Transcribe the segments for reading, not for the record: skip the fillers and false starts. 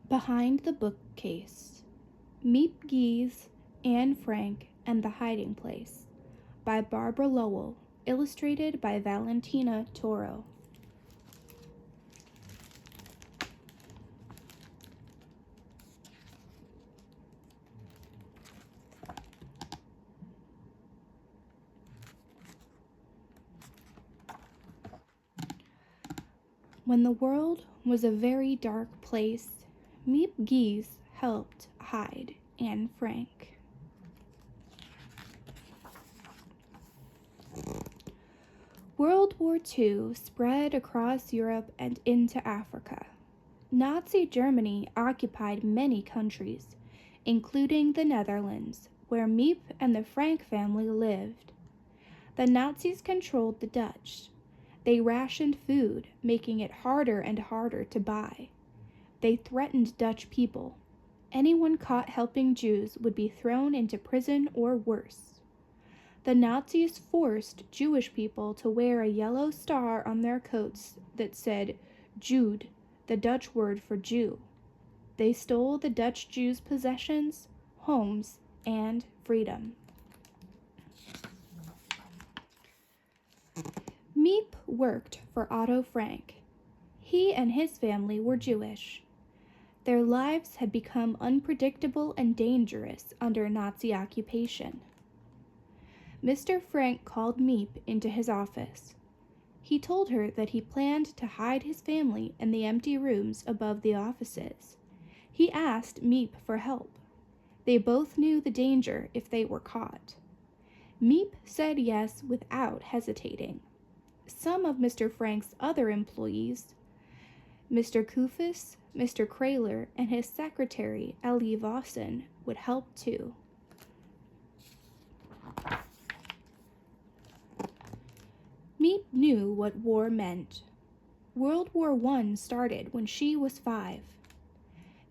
Behind the Bookcase, Miep Gies, Anne Frank, and the Hiding Place by Barbara Lowell, illustrated by Valentina Toro. When the world was a very dark place, Miep Gies helped hide Anne Frank. World War II spread across Europe and into Africa. Nazi Germany occupied many countries, including the Netherlands, where Miep and the Frank family lived. The Nazis controlled the Dutch. They rationed food, making it harder and harder to buy. They threatened Dutch people. Anyone caught helping Jews would be thrown into prison or worse. The Nazis forced Jewish people to wear a yellow star on their coats that said Jude, the Dutch word for Jew. They stole the Dutch Jews' possessions, homes, and freedom. Miep worked for Otto Frank. He and his family were Jewish. Their lives had become unpredictable and dangerous under Nazi occupation. Mr. Frank called Miep into his office. He told her that he planned to hide his family in the empty rooms above the offices. He asked Miep for help. They both knew the danger if they were caught. Miep said yes without hesitating. Some of Mr. Frank's other employees, Mr. Kufis, Mr. Krahler, and his secretary, Ellie Vossen, would help too. Miep knew what war meant. World War I started when she was 5.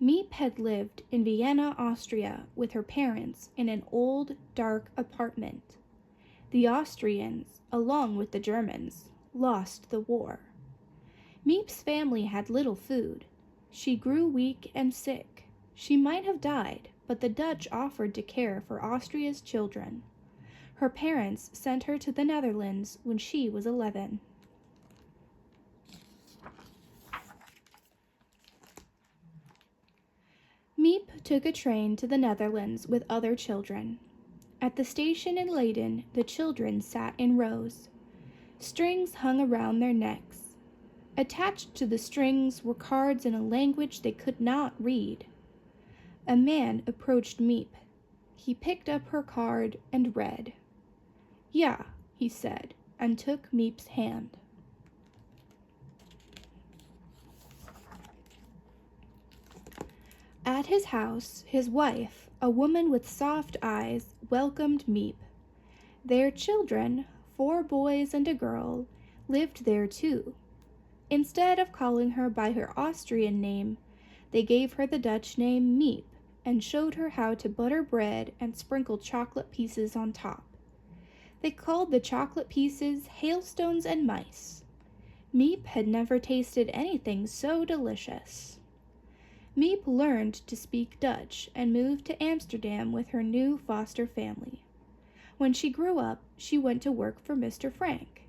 Miep had lived in Vienna, Austria, with her parents in an old, dark apartment. The Austrians, along with the Germans, lost the war. Miep's family had little food. She grew weak and sick. She might have died, but the Dutch offered to care for Austria's children. Her parents sent her to the Netherlands when she was 11. Miep took a train to the Netherlands with other children. At the station in Leiden, the children sat in rows. Strings hung around their necks. Attached to the strings were cards in a language they could not read. A man approached Miep. He picked up her card and read. "Yeah," he said, and took Miep's hand. At his house, his wife, a woman with soft eyes, welcomed Miep. Their children, 4 boys and a girl, lived there too. Instead of calling her by her Austrian name, they gave her the Dutch name Miep and showed her how to butter bread and sprinkle chocolate pieces on top. They called the chocolate pieces hailstones and mice. Miep had never tasted anything so delicious. Miep learned to speak Dutch and moved to Amsterdam with her new foster family. When she grew up, she went to work for Mr. Frank.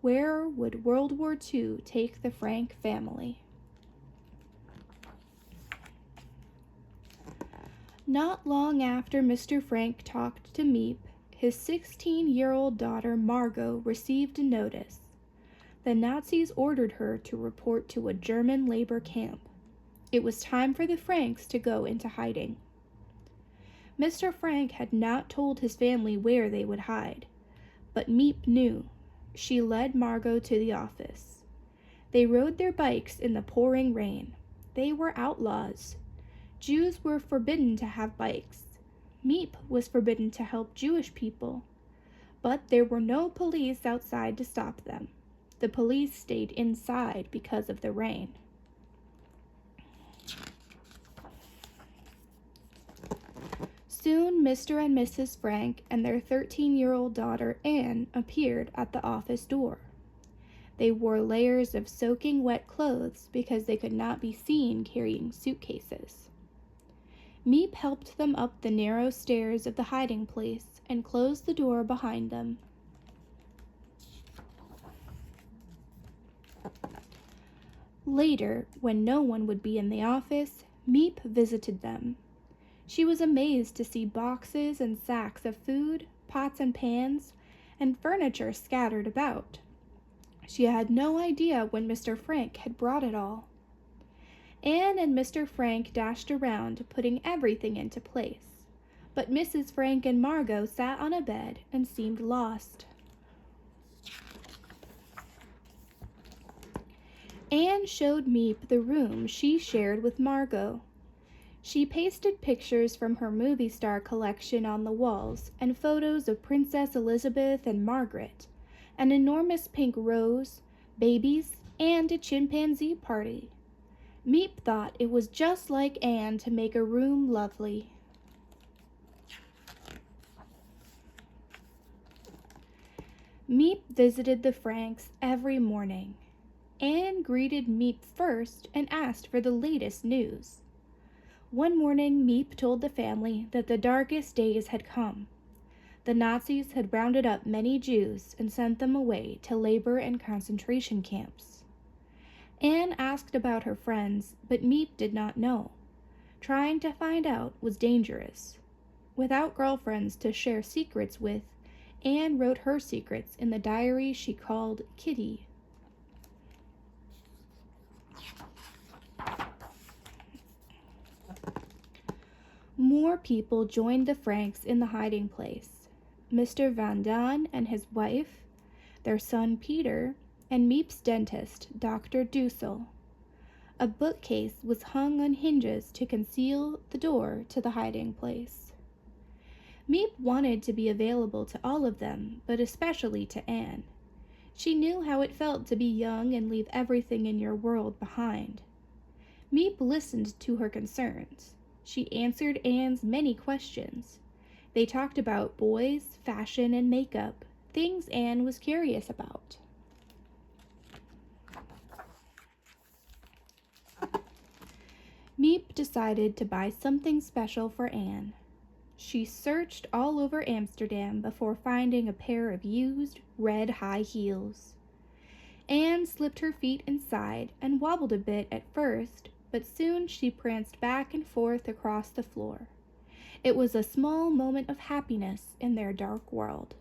Where would World War II take the Frank family? Not long after Mr. Frank talked to Miep, his 16-year-old daughter Margot received a notice. The Nazis ordered her to report to a German labor camp. It was time for the Franks to go into hiding. Mr. Frank had not told his family where they would hide, but Miep knew. She led Margot to the office. They rode their bikes in the pouring rain. They were outlaws. Jews were forbidden to have bikes. Miep was forbidden to help Jewish people. But there were no police outside to stop them. The police stayed inside because of the rain. Soon Mr. and Mrs. Frank and their 13-year-old daughter Anne appeared at the office door. They wore layers of soaking wet clothes because they could not be seen carrying suitcases. Miep helped them up the narrow stairs of the hiding place and closed the door behind them. Later, when no one would be in the office, Miep visited them. She was amazed to see boxes and sacks of food, pots and pans, and furniture scattered about. She had no idea when Mr. Frank had brought it all. Anne and Mr. Frank dashed around, putting everything into place, but Mrs. Frank and Margot sat on a bed and seemed lost. Anne showed Miep the room she shared with Margot. She pasted pictures from her movie star collection on the walls and photos of Princess Elizabeth and Margaret, an enormous pink rose, babies, and a chimpanzee party. Miep thought it was just like Anne to make a room lovely. Miep visited the Franks every morning. Anne greeted Miep first and asked for the latest news. One morning, Miep told the family that the darkest days had come. The Nazis had rounded up many Jews and sent them away to labor and concentration camps. Anne asked about her friends, but Miep did not know. Trying to find out was dangerous. Without girlfriends to share secrets with, Anne wrote her secrets in the diary she called Kitty. More people joined the Franks in the hiding place. Mr. Van Daan and his wife, their son Peter, and Miep's dentist, Dr. Dussel. A bookcase was hung on hinges to conceal the door to the hiding place. Miep wanted to be available to all of them, but especially to Anne. She knew how it felt to be young and leave everything in your world behind. Miep listened to her concerns. She answered Anne's many questions. They talked about boys, fashion, and makeup, things Anne was curious about. Miep decided to buy something special for Anne. She searched all over Amsterdam before finding a pair of used red high heels. Anne slipped her feet inside and wobbled a bit at first, but soon she pranced back and forth across the floor. It was a small moment of happiness in their dark world.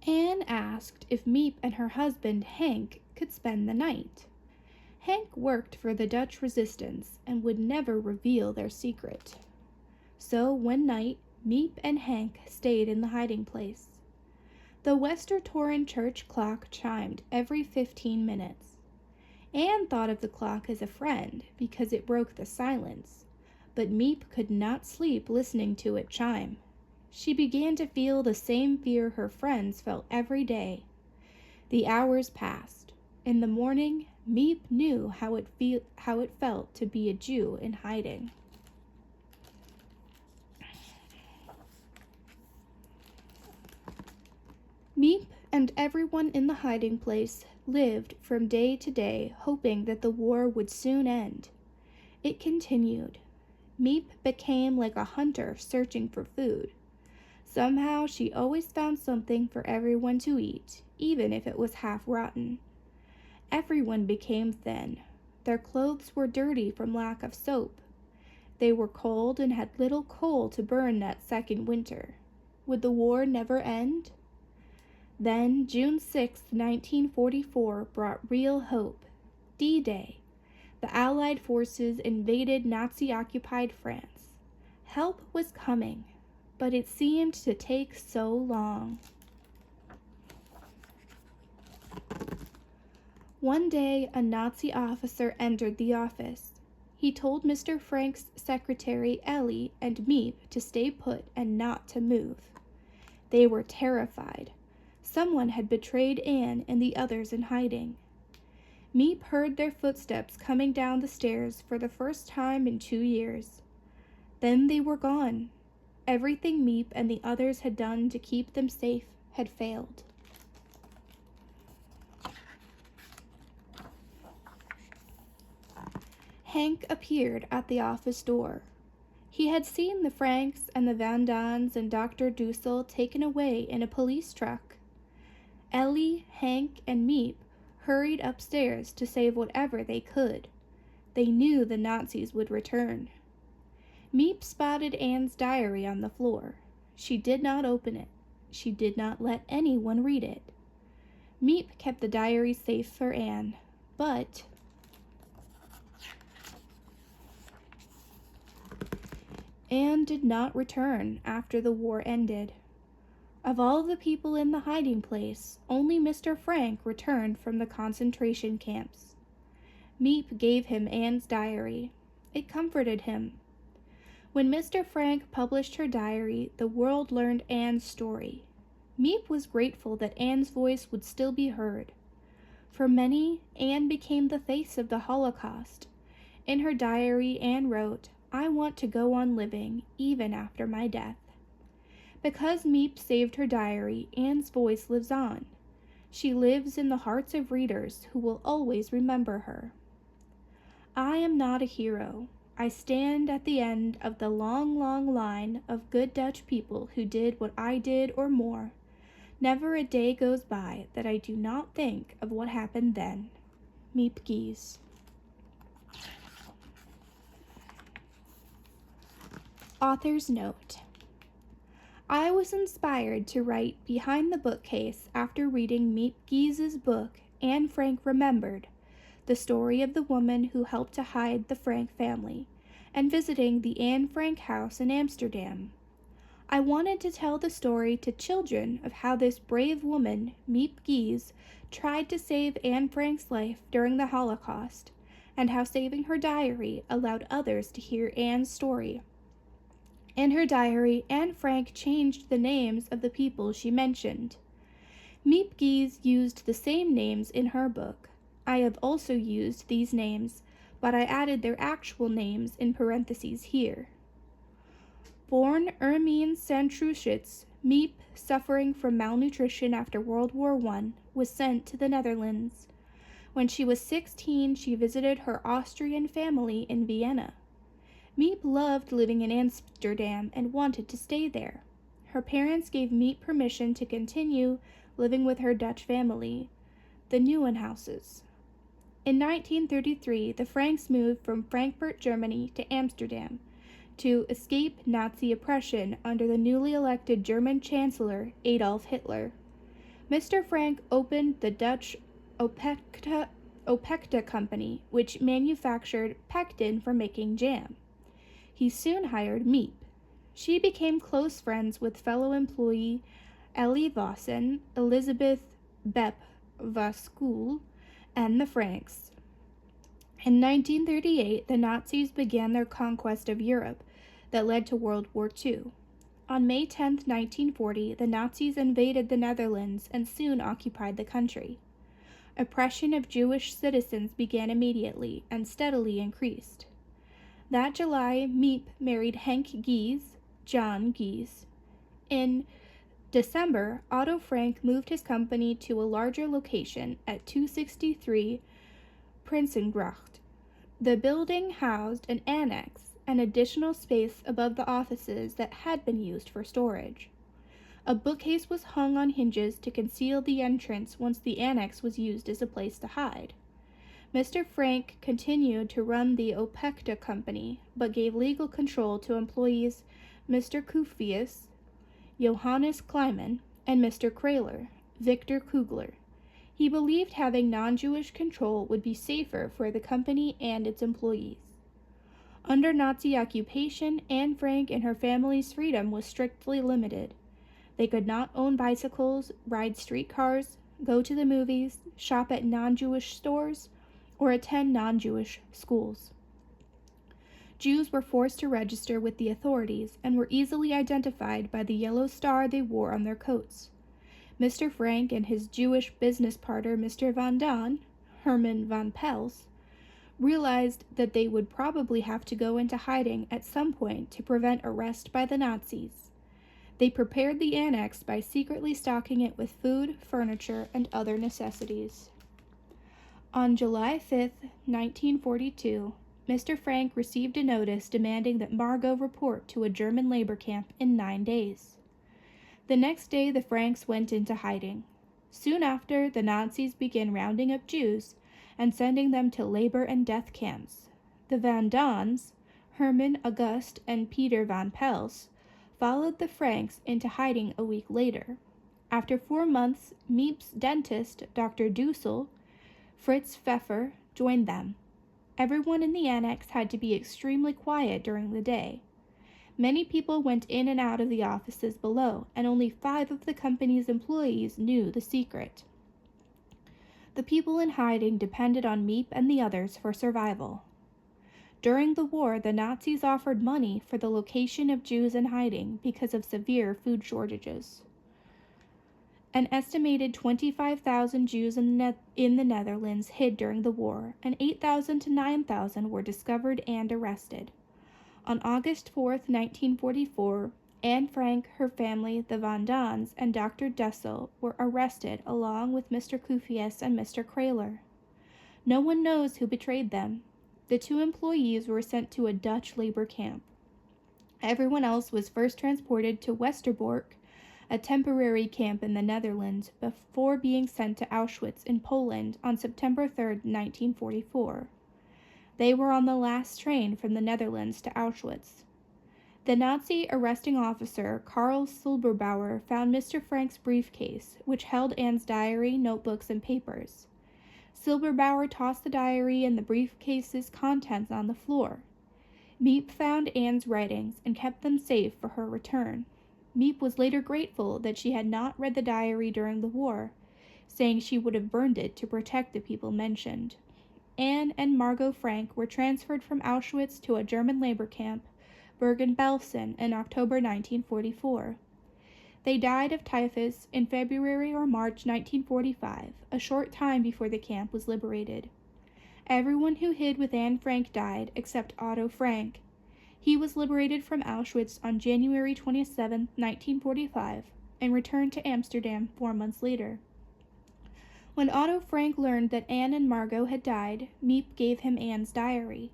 Anne asked if Miep and her husband Hank could spend the night. Hank worked for the Dutch resistance and would never reveal their secret. So one night, Miep and Hank stayed in the hiding place. The Westertoren church clock chimed every 15 minutes. Anne thought of the clock as a friend because it broke the silence, but Miep could not sleep listening to it chime. She began to feel the same fear her friends felt every day. The hours passed. In the morning, Miep knew how it felt to be a Jew in hiding. Miep and everyone in the hiding place lived from day to day, hoping that the war would soon end. It continued. Miep became like a hunter searching for food. Somehow she always found something for everyone to eat, even if it was half rotten. Everyone became thin. Their clothes were dirty from lack of soap. They were cold and had little coal to burn that second winter. Would the war never end? Then, June 6, 1944, brought real hope. D-Day. The Allied forces invaded Nazi-occupied France. Help was coming, but it seemed to take so long. One day, a Nazi officer entered the office. He told Mr. Frank's secretary, Ellie, and Miep to stay put and not to move. They were terrified. Someone had betrayed Anne and the others in hiding. Miep heard their footsteps coming down the stairs for the first time in 2 years. Then they were gone. Everything Miep and the others had done to keep them safe had failed. Hank appeared at the office door. He had seen the Franks and the Van Dans and Dr. Dussel taken away in a police truck. Ellie, Hank, and Miep hurried upstairs to save whatever they could. They knew the Nazis would return. Miep spotted Anne's diary on the floor. She did not open it. She did not let anyone read it. Miep kept the diary safe for Anne, but Anne did not return after the war ended. Of all the people in the hiding place, only Mr. Frank returned from the concentration camps. Miep gave him Anne's diary. It comforted him. When Mr. Frank published her diary, the world learned Anne's story. Miep was grateful that Anne's voice would still be heard. For many, Anne became the face of the Holocaust. In her diary, Anne wrote, "I want to go on living, even after my death." Because Miep saved her diary, Anne's voice lives on. She lives in the hearts of readers who will always remember her. I am not a hero. I stand at the end of the long, long line of good Dutch people who did what I did or more. Never a day goes by that I do not think of what happened then. Miep Gies. Author's note. I was inspired to write Behind the Bookcase after reading Miep Gies' book, Anne Frank Remembered, the story of the woman who helped to hide the Frank family, and visiting the Anne Frank house in Amsterdam. I wanted to tell the story to children of how this brave woman, Miep Gies, tried to save Anne Frank's life during the Holocaust, and how saving her diary allowed others to hear Anne's story. In her diary, Anne Frank changed the names of the people she mentioned. Miep Gies used the same names in her book. I have also used these names, but I added their actual names in parentheses here. Born Ermine Santruschitz, Miep, suffering from malnutrition after World War I, was sent to the Netherlands. When she was 16, she visited her Austrian family in Vienna. Miep loved living in Amsterdam and wanted to stay there. Her parents gave Miep permission to continue living with her Dutch family, the Nieuwenhuises. In 1933, the Franks moved from Frankfurt, Germany to Amsterdam to escape Nazi oppression under the newly elected German Chancellor Adolf Hitler. Mr. Frank opened the Dutch Opekta Company, which manufactured pectin for making jam. He soon hired Miep. She became close friends with fellow employee Ellie Vossen, Elizabeth Bep Vaskool, and the Franks. In 1938, the Nazis began their conquest of Europe that led to World War II. On May 10, 1940, the Nazis invaded the Netherlands and soon occupied the country. Oppression of Jewish citizens began immediately and steadily increased. That July, Miep married Hank Gies, John Gies. In December, Otto Frank moved his company to a larger location at 263 Prinsengracht. The building housed an annex, an additional space above the offices that had been used for storage. A bookcase was hung on hinges to conceal the entrance once the annex was used as a place to hide. Mr. Frank continued to run the Opekta Company, but gave legal control to employees Mr. Kufius, Johannes Kleiman, and Mr. Krahler, Victor Kugler. He believed having non-Jewish control would be safer for the company and its employees. Under Nazi occupation, Anne Frank and her family's freedom was strictly limited. They could not own bicycles, ride streetcars, go to the movies, shop at non-Jewish stores, or attend non-Jewish schools. Jews were forced to register with the authorities and were easily identified by the yellow star they wore on their coats. Mr. Frank and his Jewish business partner, Mr. Van Daan, Herman van Pels, realized that they would probably have to go into hiding at some point to prevent arrest by the Nazis. They prepared the annex by secretly stocking it with food, furniture, and other necessities. On July 5, 1942, Mr. Frank received a notice demanding that Margot report to a German labor camp in 9 days. The next day, the Franks went into hiding. Soon after, the Nazis began rounding up Jews and sending them to labor and death camps. The Van Dons, Herman August and Peter van Pels, followed the Franks into hiding a week later. After 4 months, Miep's dentist, Dr. Dussel, Fritz Pfeffer, joined them. Everyone in the annex had to be extremely quiet during the day. Many people went in and out of the offices below, and only 5 of the company's employees knew the secret. The people in hiding depended on Miep and the others for survival. During the war, the Nazis offered money for the location of Jews in hiding because of severe food shortages. An estimated 25,000 Jews in the Netherlands hid during the war, and 8,000 to 9,000 were discovered and arrested. On August 4, 1944, Anne Frank, her family, the Van Dons, and Dr. Dussel were arrested along with Mr. Kufius and Mr. Krahler. No one knows who betrayed them. The 2 employees were sent to a Dutch labor camp. Everyone else was first transported to Westerbork, a temporary camp in the Netherlands, before being sent to Auschwitz in Poland on September 3, 1944. They were on the last train from the Netherlands to Auschwitz. The Nazi arresting officer, Karl Silberbauer, found Mr. Frank's briefcase, which held Anne's diary, notebooks, and papers. Silberbauer tossed the diary and the briefcase's contents on the floor. Miep found Anne's writings and kept them safe for her return. Miep was later grateful that she had not read the diary during the war, saying she would have burned it to protect the people mentioned. Anne and Margot Frank were transferred from Auschwitz to a German labor camp, Bergen-Belsen, in October 1944. They died of typhus in February or March 1945, a short time before the camp was liberated. Everyone who hid with Anne Frank died except Otto Frank. He was liberated from Auschwitz on January 27, 1945, and returned to Amsterdam 4 months later. When Otto Frank learned that Anne and Margot had died, Miep gave him Anne's diary.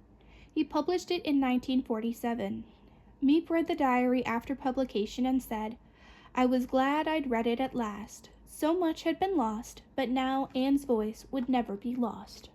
He published it in 1947. Miep read the diary after publication and said, "I was glad I'd read it at last. So much had been lost, but now Anne's voice would never be lost."